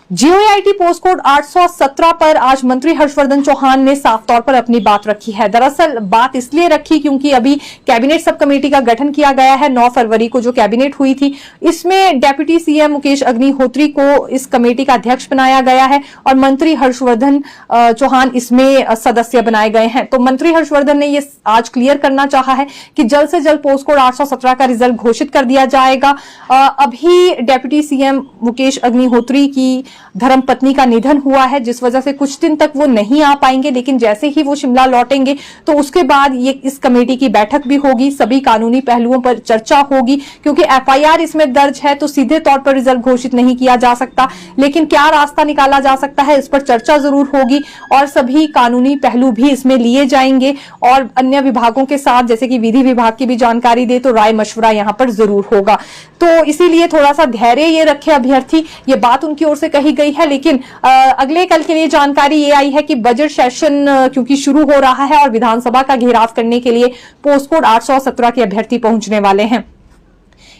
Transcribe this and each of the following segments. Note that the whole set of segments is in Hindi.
जीओआईटी पोस्ट कोड 817 पर आज मंत्री हर्षवर्धन चौहान ने साफ तौर पर अपनी बात रखी है। दरअसल बात इसलिए रखी क्योंकि अभी कैबिनेट सब कमेटी का गठन किया गया है। 9 फरवरी को जो कैबिनेट हुई थी, इसमें डेप्यूटी सीएम मुकेश अग्निहोत्री को इस कमेटी का अध्यक्ष बनाया गया है और मंत्री हर्षवर्धन चौहान इसमें सदस्य बनाए गए हैं। तो मंत्री हर्षवर्धन ने ये आज क्लियर करना चाहा है कि जल्द से जल्द पोस्ट कोड 817 का रिजल्ट घोषित कर दिया जाएगा। अभी डेप्यूटी सीएम मुकेश अग्निहोत्री की धर्मपत्नी का निधन हुआ है, जिस वजह से कुछ दिन तक वो नहीं आ पाएंगे, लेकिन जैसे ही वो शिमला लौटेंगे तो उसके बाद ये इस कमेटी की बैठक भी होगी, सभी कानूनी पहलुओं पर चर्चा होगी। क्योंकि एफआईआर इसमें दर्ज है तो सीधे तौर पर रिजल्ट घोषित नहीं किया जा सकता, लेकिन क्या रास्ता निकाला जा सकता है इस पर चर्चा जरूर होगी और सभी कानूनी पहलू भी इसमें लिए जाएंगे और अन्य विभागों के साथ, जैसे कि विधि विभाग की भी जानकारी दे, तो राय मशवरा यहां पर जरूर होगा। तो इसीलिए थोड़ा सा धैर्य ये रखे अभ्यर्थी, ये बात उनकी ओर से कही गई है। लेकिन अगले कल के लिए जानकारी ये आई है कि बजट सेशन क्योंकि शुरू हो रहा है और विधानसभा का घेराव करने के लिए पोस्ट कोड 817 के अभ्यर्थी पहुंचने वाले हैं।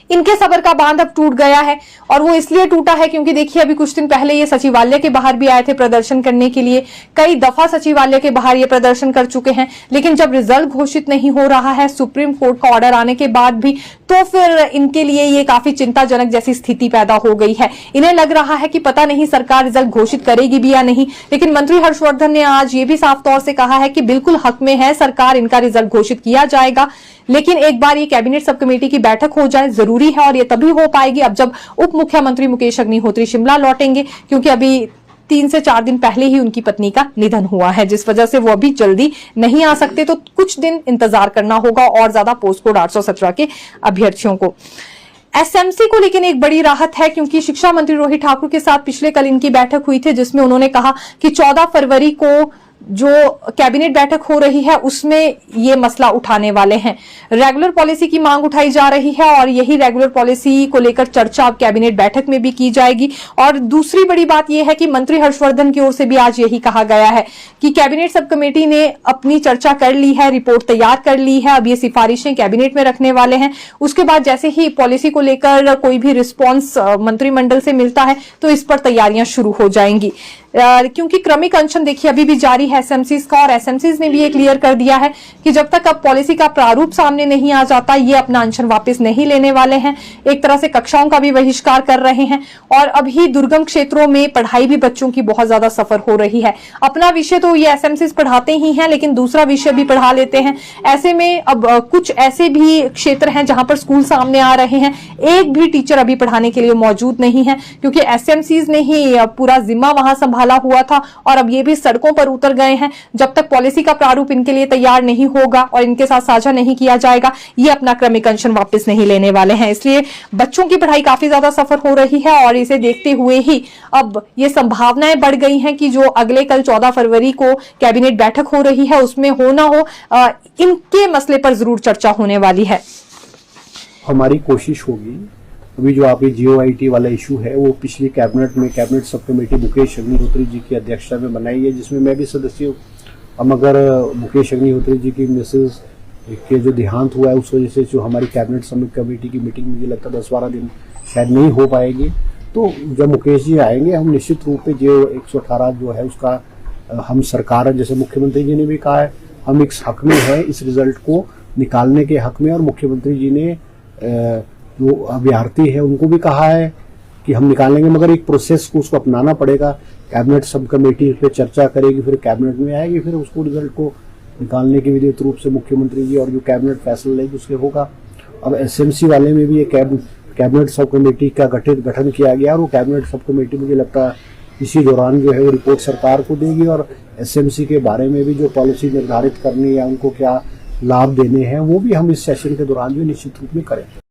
इनके सबर का बांध अब टूट गया है और वो इसलिए टूटा है क्योंकि देखिए अभी कुछ दिन पहले ये सचिवालय के बाहर भी आए थे प्रदर्शन करने के लिए। कई दफा सचिवालय के बाहर ये प्रदर्शन कर चुके हैं, लेकिन जब रिजल्ट घोषित नहीं हो रहा है सुप्रीम कोर्ट का ऑर्डर आने के बाद भी, तो फिर इनके लिए ये काफी चिंताजनक जैसी स्थिति पैदा हो गई है। इन्हें लग रहा है कि पता नहीं सरकार रिजल्ट घोषित करेगी भी या नहीं। लेकिन मंत्री हर्षवर्धन ने आज ये भी साफ तौर से कहा है कि बिल्कुल हक में है सरकार, इनका रिजल्ट घोषित किया जाएगा, लेकिन एक बार ये कैबिनेट सब कमेटी की बैठक हो जाए जरूरी है। और ये तभी हो पाएगी अब जब उप मुख्यमंत्री मुकेश अग्निहोत्री शिमला लौटेंगे, क्योंकि अभी 3 से 4 दिन पहले ही उनकी पत्नी का निधन हुआ है, जिस वजह से वो अभी जल्दी नहीं आ सकते। तो कुछ दिन इंतजार करना होगा और ज्यादा पोस्ट कोड 817 के अभ्यर्थियों को। एसएमसी को लेकिन एक बड़ी राहत है, क्योंकि शिक्षा मंत्री रोहित ठाकुर के साथ पिछले कल इनकी बैठक हुई थी, जिसमें उन्होंने कहा कि 14 फरवरी को जो कैबिनेट बैठक हो रही है उसमें ये मसला उठाने वाले हैं। रेगुलर पॉलिसी की मांग उठाई जा रही है और यही रेगुलर पॉलिसी को लेकर चर्चा अब कैबिनेट बैठक में भी की जाएगी। और दूसरी बड़ी बात यह है कि मंत्री हर्षवर्धन की ओर से भी आज यही कहा गया है कि कैबिनेट सब कमेटी ने अपनी चर्चा कर ली है, रिपोर्ट तैयार कर ली है, अब ये सिफारिशें कैबिनेट में रखने वाले हैं। उसके बाद जैसे ही पॉलिसी को लेकर कोई भी रिस्पॉन्स मंत्रिमंडल से मिलता है तो इस पर तैयारियां शुरू हो जाएंगी। क्योंकि क्रमिक अनशन देखिए अभी भी जारी है एसएमसीज का, और एसएमसीज ने भी ये क्लियर कर दिया है कि जब तक अब पॉलिसी का प्रारूप सामने नहीं आ जाता ये अपना अनशन वापस नहीं लेने वाले हैं। एक तरह से कक्षाओं का भी बहिष्कार कर रहे हैं और अभी दुर्गम क्षेत्रों में पढ़ाई भी बच्चों की बहुत ज्यादा सफर हो रही है। अपना विषय तो ये एसएमसीज पढ़ाते ही हैं, लेकिन दूसरा विषय भी पढ़ा लेते हैं। ऐसे में अब कुछ ऐसे भी क्षेत्र हैं जहां पर स्कूल सामने आ रहे हैं, एक भी टीचर अभी पढ़ाने के लिए मौजूद नहीं है, क्योंकि एसएमसीज ने ही पूरा जिम्मा वहां संभाला हुआ था और अब ये भी सड़कों पर उतर गए हैं। जब तक पॉलिसी का प्रारूप इनके लिए तैयार नहीं होगा और इनके साथ साझा नहीं किया जाएगा, ये अपना क्रमिक अनशन वापस नहीं लेने वाले हैं। इसलिए बच्चों की पढ़ाई काफी ज्यादा सफर हो रही है और इसे देखते हुए ही अब ये संभावनाएं बढ़ गई हैं कि जो अगले कल 14 फरवरी को कैबिनेट बैठक हो रही है उसमें हो ना हो, इनके मसले पर जरूर चर्चा होने वाली है। हमारी कोशिश होगी, अभी जो आपकी जीओआईटी वाला इशू है वो पिछली कैबिनेट में cabinet sub committee Mukesh Agnihotri ji की अध्यक्षता में बनाई है, जिसमें मैं भी सदस्य हूँ। अब अगर मुकेश अग्निहोत्री जी की मिसेज के जो देहांत हुआ है उस वजह से जो हमारी कैबिनेट सब कमेटी की मीटिंग मुझे लगता है 10-12 दिन शायद नहीं हो पाएगी। तो जब मुकेश जी आएंगे हम निश्चित रूप से जो 118 जो है उसका हम सरकार, जैसे मुख्यमंत्री जी ने भी कहा है, हम इस हक में है इस रिजल्ट को निकालने के हक में, और मुख्यमंत्री जी ने जो अभ्यर्थी है उनको भी कहा है कि हम निकालेंगे, मगर एक प्रोसेस को उसको अपनाना पड़ेगा। कैबिनेट सब कमेटी पे चर्चा करेगी, फिर कैबिनेट में आएगी, फिर उसको रिजल्ट को निकालने की विधिवत रूप से मुख्यमंत्री जी और जो कैबिनेट फैसला लेगी उसके होगा। अब एसएमसी वाले में भी ये कैबिनेट सब कमेटी का गठन किया गया और वो कैबिनेट सब कमेटी मुझे लगता है इसी दौरान जो है वो रिपोर्ट सरकार को देगी और एसएमसी के बारे में भी जो पॉलिसी निर्धारित करनी है, उनको क्या लाभ देने हैं, वो भी हम इस सेशन के दौरान जो निश्चित रूप में करेंगे।